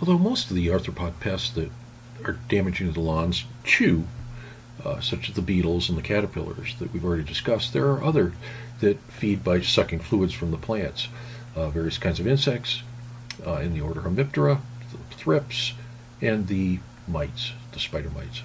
Although most of the arthropod pests that are damaging to the lawns chew, such as the beetles and the caterpillars that we've already discussed, there are other that feed by sucking fluids from the plants. Various kinds of insects in the order Hempitera, the thrips, and the mites, the spider mites.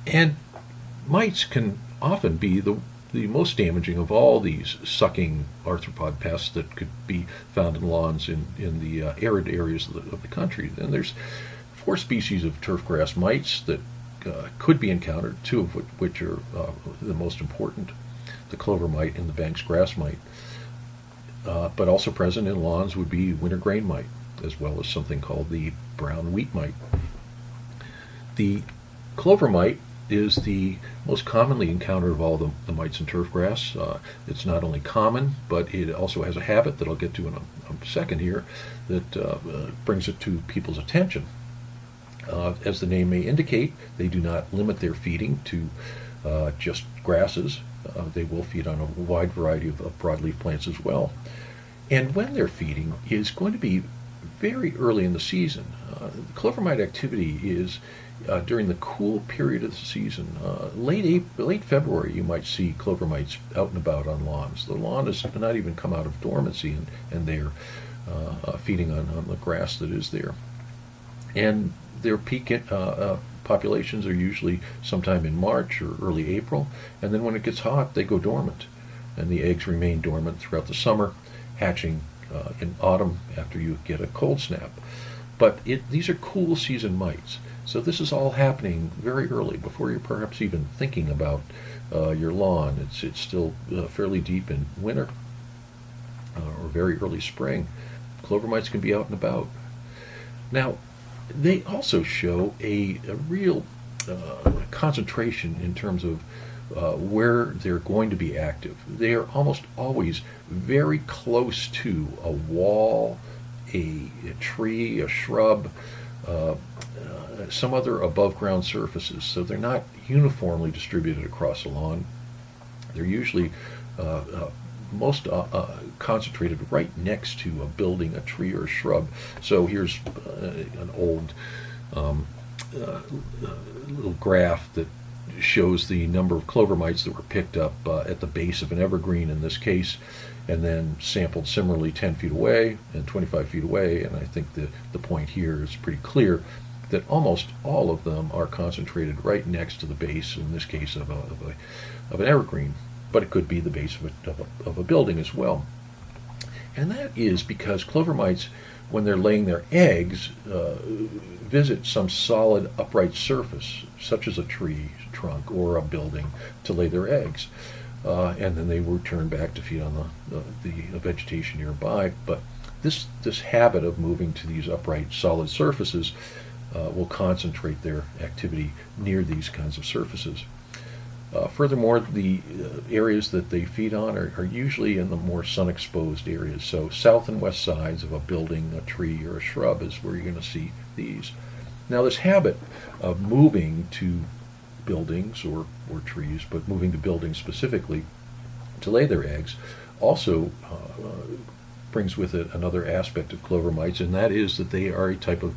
And mites can often be the most damaging of all these sucking arthropod pests that could be found in lawns in the arid areas of the country. And there's 4 species of turfgrass mites that could be encountered, 2 of which are the most important, the clover mite and the Banks grass mite. But also present in lawns would be wintergreen mite, as well as something called the brown wheat mite. The clover mite is the most commonly encountered of all the mites in turfgrass. It's not only common, but it also has a habit that I'll get to in a second here that brings it to people's attention. As the name may indicate, they do not limit their feeding to just grasses. They will feed on a wide variety of broadleaf plants as well. And when they're feeding is going to be very early in the season. Clover mite activity is during the cool period of the season. Late February, you might see clover mites out and about on lawns. The lawn has not even come out of dormancy, and they're feeding on the grass that is there. And their peak populations are usually sometime in March or early April, and then when it gets hot, they go dormant, and the eggs remain dormant throughout the summer, hatching in autumn after you get a cold snap. But these are cool season mites, so this is all happening very early, before you're perhaps even thinking about your lawn. It's still fairly deep in winter or very early spring. Clover mites can be out and about. Now, they also show a real concentration in terms of where they're going to be active. They are almost always very close to a wall, a tree, a shrub, some other above ground surfaces. So they're not uniformly distributed across the lawn. They're usually most concentrated right next to a building, a tree, or a shrub. So here's an old little graph that shows the number of clover mites that were picked up at the base of an evergreen in this case, and then sampled similarly 10 feet away and 25 feet away. And I think the point here is pretty clear that almost all of them are concentrated right next to the base, in this case of an evergreen, but it could be the base of a building as well. And that is because clover mites, when they're laying their eggs, visit some solid upright surface, such as a tree trunk or a building, to lay their eggs. And then they return back to feed on the vegetation nearby. But this habit of moving to these upright solid surfaces will concentrate their activity near these kinds of surfaces. Furthermore, the areas that they feed on are usually in the more sun-exposed areas. So south and west sides of a building, a tree, or a shrub is where you're going to see these. Now, this habit of moving to buildings or trees, but moving to buildings specifically to lay their eggs, also brings with it another aspect of clover mites, and that is that they are a type of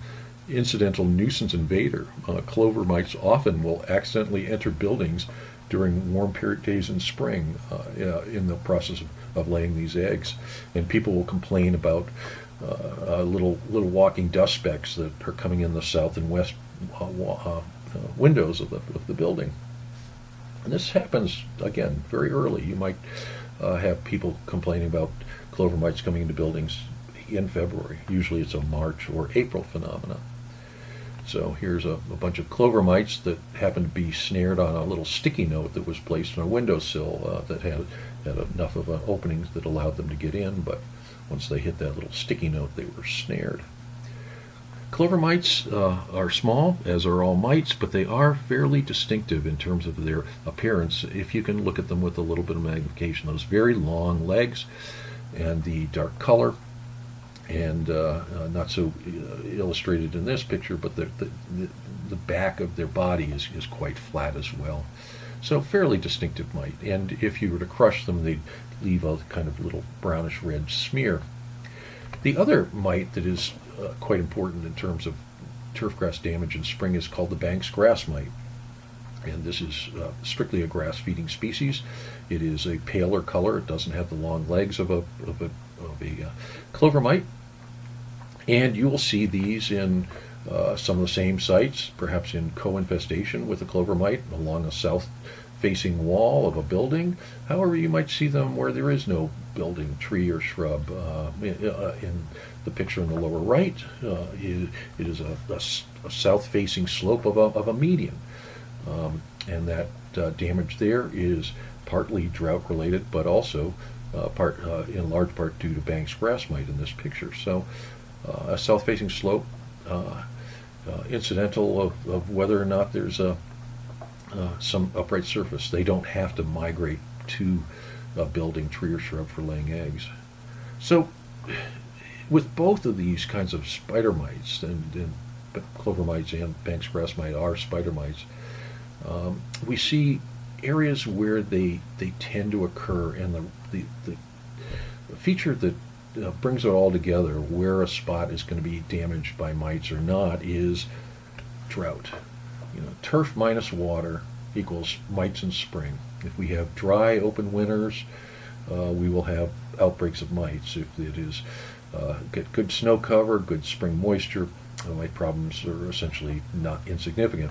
incidental nuisance invader. Clover mites often will accidentally enter buildings during warm period days in spring in the process of laying these eggs, and people will complain about little walking dust specks that are coming in the south and west windows of the building. And this happens again very early. You might have people complaining about clover mites coming into buildings in February. Usually it's a March or April phenomena. So here's a bunch of clover mites that happen to be snared on a little sticky note that was placed on a windowsill that had enough of an opening that allowed them to get in, but once they hit that little sticky note, they were snared. Clover mites are small, as are all mites, but they are fairly distinctive in terms of their appearance. If you can look at them with a little bit of magnification, those very long legs and the dark color, and not so illustrated in this picture, but the back of their body is quite flat as well. So fairly distinctive mite, and if you were to crush them, they'd leave a kind of little brownish red smear. The other mite that is quite important in terms of turfgrass damage in spring is called the Banks grass mite. And this is strictly a grass-feeding species. It is a paler color. It doesn't have the long legs of a clover mite. And you will see these in some of the same sites, perhaps in co-infestation with the clover mite along a south-facing wall of a building. However, you might see them where there is no building, tree, or shrub. In the picture in the lower right, it is a south-facing slope of a median. And that damage there is partly drought-related, but also in large part due to Banks grass mite in this picture. So a south-facing slope, incidental of whether or not there's some upright surface. They don't have to migrate to a building, tree, or shrub for laying eggs. So with both of these kinds of spider mites, and clover mites and Banks grass mite are spider mites, we see areas where they tend to occur, and the feature that brings it all together, where a spot is going to be damaged by mites or not, is drought. Turf minus water equals mites in spring. If we have dry, open winters, we will have outbreaks of mites. If it is get good snow cover, good spring moisture, mite problems are essentially not insignificant.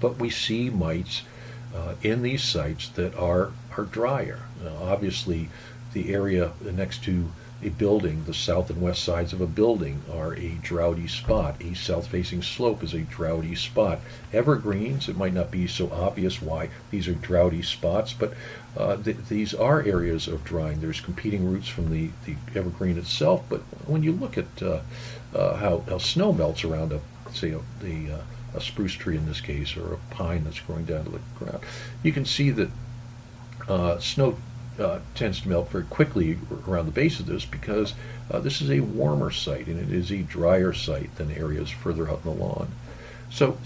But we see mites in these sites that are drier. Obviously, the area next to a building, the south and west sides of a building, are a droughty spot. A south-facing slope is a droughty spot. Evergreens, it might not be so obvious why these are droughty spots, but these are areas of drying. There's competing roots from the evergreen itself, but when you look at how snow melts around a spruce tree in this case, or a pine that's growing down to the ground, you can see that snow tends to melt very quickly around the base of this, because this is a warmer site and it is a drier site than areas further out in the lawn. So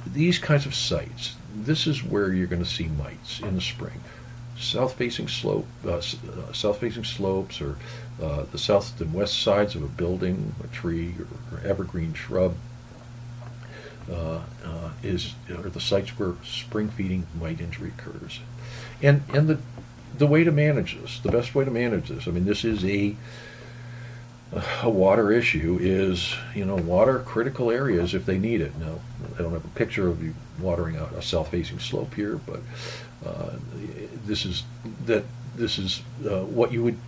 these kinds of sites, this is where you're going to see mites in the spring. South-facing south-facing slopes, or the south and west sides of a building, a tree, or evergreen shrub, are the sites where spring feeding mite injury occurs. And the way to manage this, the best way to manage this, I mean, this is a water issue, is, water critical areas if they need it. Now, I don't have a picture of you watering out a south-facing slope here, but this is what you would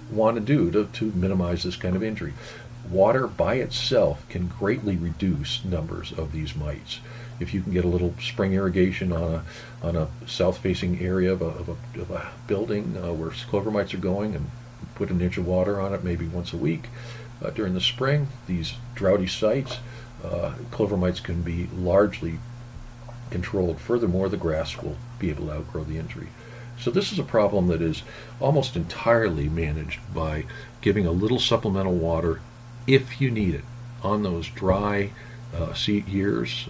want to do to minimize this kind of injury. Water by itself can greatly reduce numbers of these mites. If you can get a little spring irrigation on a south-facing area of a building where clover mites are going, and put an inch of water on it maybe once a week during the spring, these droughty sites, clover mites can be largely controlled. Furthermore, the grass will be able to outgrow the injury. So this is a problem that is almost entirely managed by giving a little supplemental water if you need it on those dry years,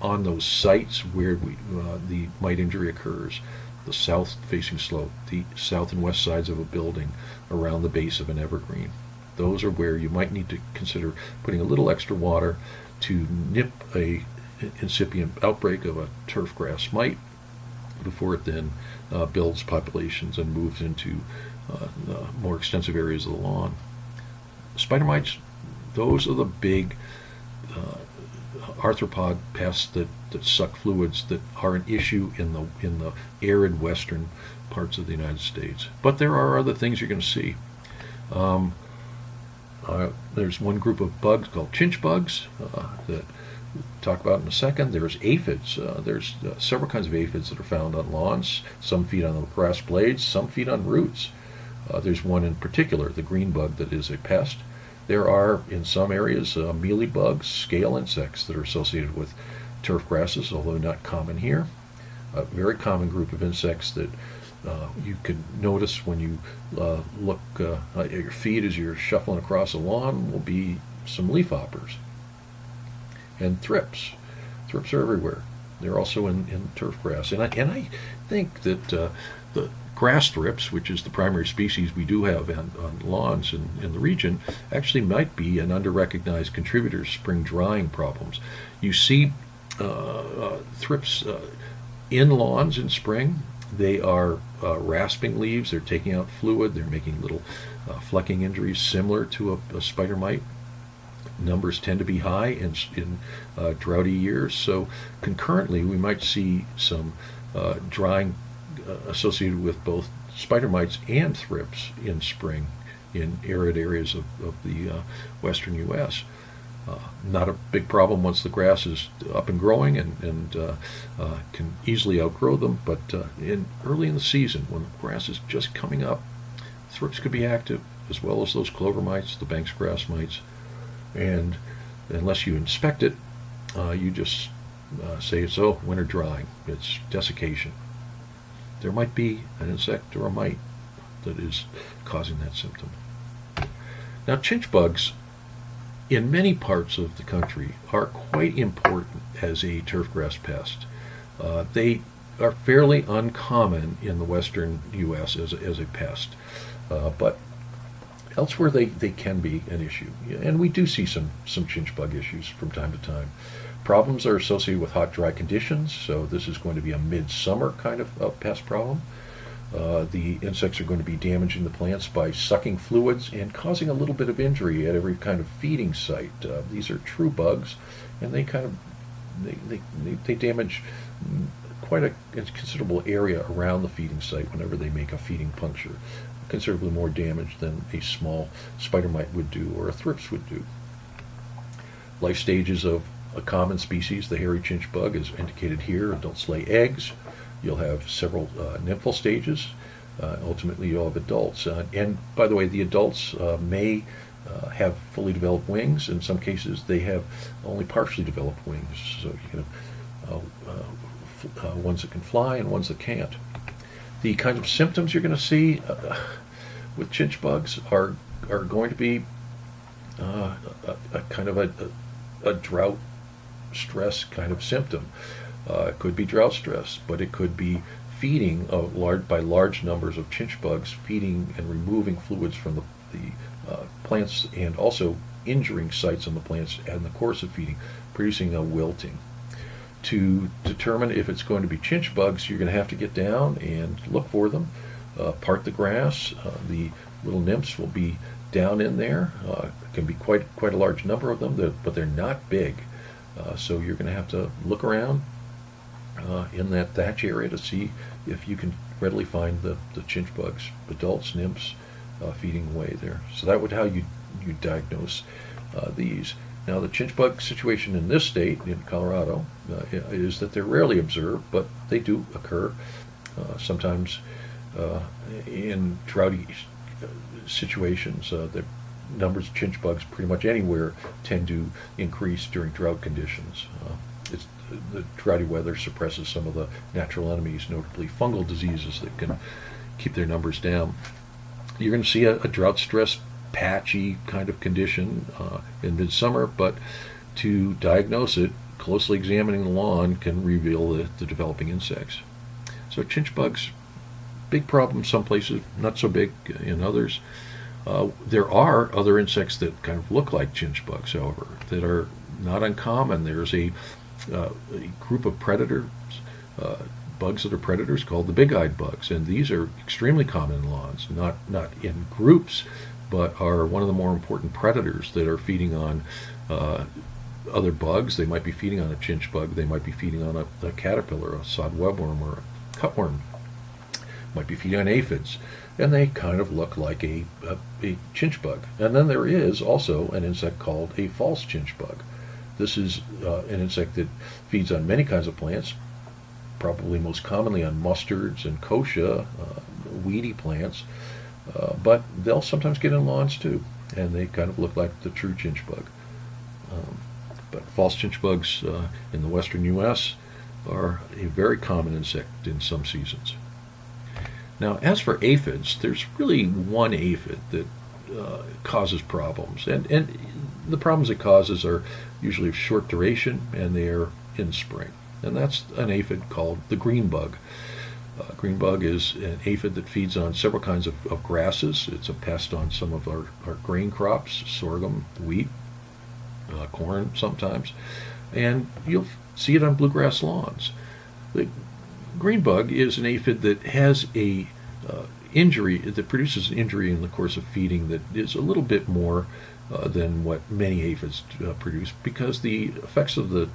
on those sites where the mite injury occurs, the south-facing slope, the south and west sides of a building, around the base of an evergreen. Those are where you might need to consider putting a little extra water to nip a incipient outbreak of a turfgrass mite before it then builds populations and moves into more extensive areas of the lawn. Spider mites, those are the big arthropod pests that suck fluids that are an issue in the arid western parts of the United States. But there are other things you're going to see. There's one group of bugs called chinch bugs that we'll talk about in a second. There's aphids. There's several kinds of aphids that are found on lawns. Some feed on the grass blades, some feed on roots. There's one in particular, the green bug, that is a pest. There are, in some areas, mealybugs, scale insects that are associated with turf grasses, although not common here. A very common group of insects that you can notice when you look at your feet as you're shuffling across a lawn will be some leafhoppers. And thrips. Thrips are everywhere. They're also in turf grass. And I think that the grass thrips, which is the primary species we do have on lawns in the region, actually might be an under-recognized contributor to spring drying problems. You see thrips in lawns in spring. They are rasping leaves, they're taking out fluid, they're making little flecking injuries similar to a spider mite. Numbers tend to be high in droughty years, so concurrently we might see some drying associated with both spider mites and thrips in spring in arid areas of the western U.S. Not a big problem once the grass is up and growing and can easily outgrow them, but early in the season when the grass is just coming up, thrips could be active, as well as those clover mites, the Banks grass mites, and unless you inspect it, you just say it's winter drying, it's desiccation. There might be an insect or a mite that is causing that symptom. Now, chinch bugs in many parts of the country are quite important as a turfgrass pest. They are fairly uncommon in the western U.S. as a pest, but elsewhere they can be an issue. And we do see some chinch bug issues from time to time. Problems are associated with hot, dry conditions, so this is going to be a midsummer kind of pest problem. The insects are going to be damaging the plants by sucking fluids and causing a little bit of injury at every kind of feeding site. These are true bugs, and they damage quite a considerable area around the feeding site whenever they make a feeding puncture. Considerably more damage than a small spider mite would do or a thrips would do. Life stages of a common species, the hairy chinch bug, is indicated here. Adults lay eggs. You'll have several nymphal stages. Ultimately, you'll have adults. And by the way, the adults may have fully developed wings. In some cases, they have only partially developed wings. So you can have ones that can fly and ones that can't. The kind of symptoms you're going to see with chinch bugs are going to be a kind of a drought stress kind of symptom. It could be drought stress, but it could be feeding by large numbers of chinch bugs, feeding and removing fluids from the plants, and also injuring sites on the plants in the course of feeding, producing a wilting. To determine if it's going to be chinch bugs, you're going to have to get down and look for them, part the grass. The little nymphs will be down in there. It can be quite a large number of them, but they're not big. So you're going to have to look around in that thatch area to see if you can readily find the chinch bugs, adults, nymphs, feeding away there. So that would how you diagnose these. Now, the chinch bug situation in this state, in Colorado, is that they're rarely observed, but they do occur. Sometimes in droughty situations, the numbers of chinch bugs pretty much anywhere tend to increase during drought conditions. The droughty weather suppresses some of the natural enemies, notably fungal diseases that can keep their numbers down. You're going to see a drought-stressed, patchy kind of condition in midsummer, but to diagnose it, closely examining the lawn can reveal the developing insects. So chinch bugs, big problem some places, not so big in others. There are other insects that kind of look like chinch bugs, however, that are not uncommon. There's a group of predators, bugs that are predators, called the big-eyed bugs, and these are extremely common in lawns, not in groups, but are one of the more important predators that are feeding on other bugs. They might be feeding on a chinch bug, they might be feeding on a caterpillar, a sod webworm, or a cutworm, might be feeding on aphids, and they kind of look like a chinch bug. And then there is also an insect called a false chinch bug. This is an insect that feeds on many kinds of plants, probably most commonly on mustards and kochia, weedy plants, but they'll sometimes get in lawns too, and they kind of look like the true chinch bug. But false chinch bugs in the western U.S. are a very common insect in some seasons. Now, as for aphids, there's really one aphid that causes problems, and the problems it causes are usually of short duration, and they are in spring, and that's an aphid called the green bug. Green bug is an aphid that feeds on several kinds of grasses. It's a pest on some of our grain crops, sorghum, wheat, corn sometimes, and you'll see it on bluegrass lawns. The green bug is an aphid that has a injury, that produces an injury in the course of feeding that is a little bit more than what many aphids produce, because the effects of the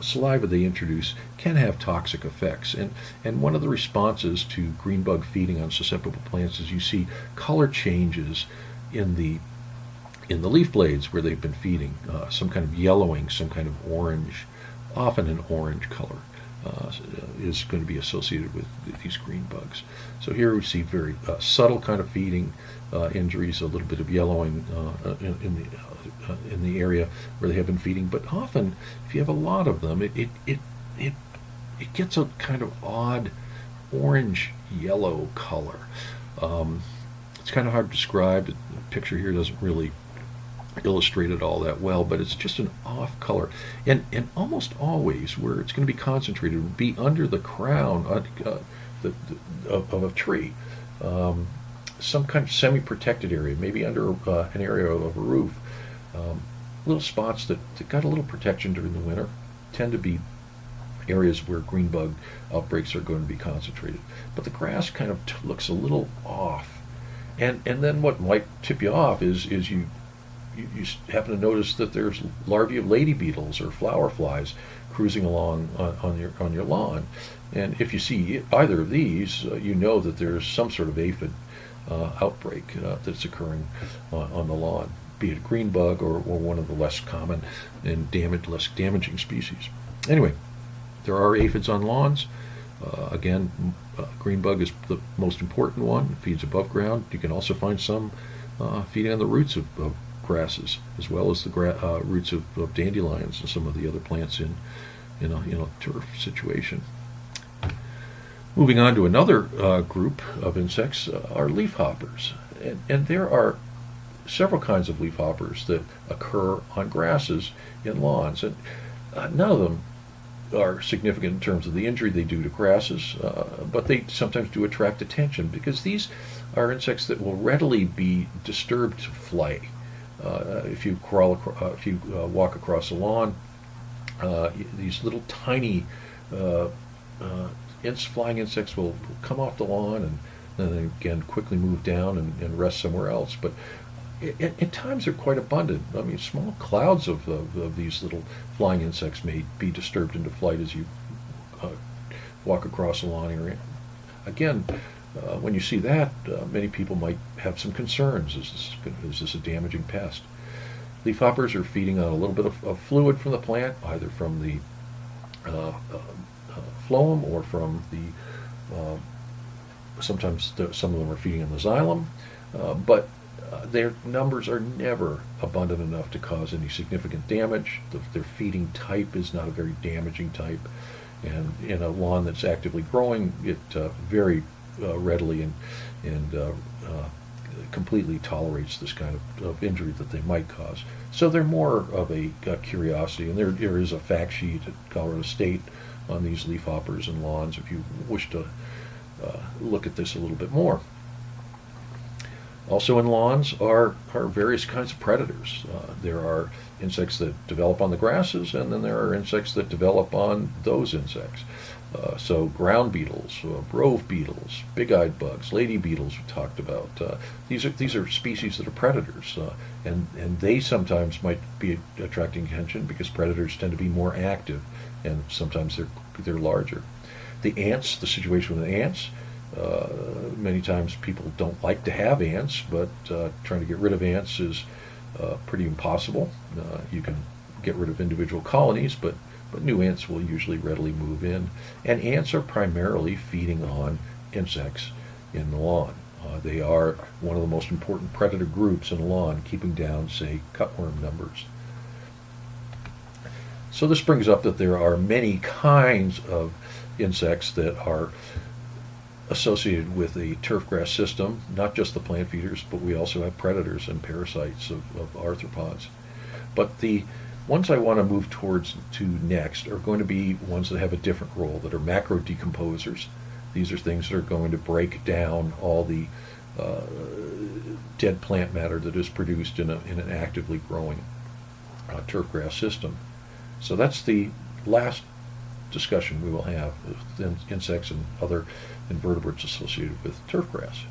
saliva they introduce can have toxic effects. And one of the responses to green bug feeding on susceptible plants is you see color changes in the leaf blades where they've been feeding, some kind of yellowing, some kind of orange, often an orange color. Is going to be associated with these green bugs. So here we see very subtle kind of feeding injuries, a little bit of yellowing in the area where they have been feeding. But often, if you have a lot of them, it gets a kind of odd orange yellow color. It's kind of hard to describe. The picture here doesn't really illustrate it all that well, but it's just an off color, and almost always where it's going to be concentrated would be under the crown of a tree, some kind of semi-protected area, maybe under an area of a roof. Little spots that got a little protection during the winter tend to be areas where green bug outbreaks are going to be concentrated. But the grass kind of looks a little off, and then what might tip you off is you happen to notice that there's larvae of lady beetles or flower flies cruising along on your lawn, and if you see either of these, you know that there's some sort of aphid outbreak that's occurring on the lawn, be it a green bug or one of the less common and less damaging species. Anyway, there are aphids on lawns. Again, green bug is the most important one. It feeds above ground. You can also find some feeding on the roots of grasses, as well as the roots of dandelions and some of the other plants in a turf situation. Moving on to another group of insects are leafhoppers, and there are several kinds of leafhoppers that occur on grasses in lawns, and none of them are significant in terms of the injury they do to grasses, but they sometimes do attract attention because these are insects that will readily be disturbed to flight. If you walk across a lawn, these little tiny flying insects will come off the lawn and then again quickly move down and rest somewhere else. But at times they're quite abundant. I mean, small clouds of these little flying insects may be disturbed into flight as you walk across a lawn area. Again, when you see that, many people might have some concerns. Is this a damaging pest? Leafhoppers are feeding on a little bit of fluid from the plant, either from the phloem or from the, sometimes some of them are feeding on the xylem, but their numbers are never abundant enough to cause any significant damage. Their feeding type is not a very damaging type, and in a lawn that's actively growing, it very readily and completely tolerates this kind of injury that they might cause. So they're more of a curiosity, and there is a fact sheet at Colorado State on these leafhoppers and lawns if you wish to look at this a little bit more. Also in lawns are various kinds of predators. There are insects that develop on the grasses, and then there are insects that develop on those insects. So ground beetles, rove beetles, big-eyed bugs, lady beetles we talked about. These are species that are predators, and they sometimes might be attracting attention because predators tend to be more active, and sometimes they're larger. The ants, the situation with the ants, many times people don't like to have ants, but trying to get rid of ants is pretty impossible. You can get rid of individual colonies, but new ants will usually readily move in. And ants are primarily feeding on insects in the lawn. They are one of the most important predator groups in the lawn, keeping down, say, cutworm numbers. So this brings up that there are many kinds of insects that are associated with the turfgrass system, not just the plant feeders, but we also have predators and parasites of arthropods. But the ones I want to move to next are going to be ones that have a different role, that are macro decomposers. These are things that are going to break down all the dead plant matter that is produced in an actively growing turfgrass system. So that's the last discussion we will have with insects and other invertebrates associated with turfgrass.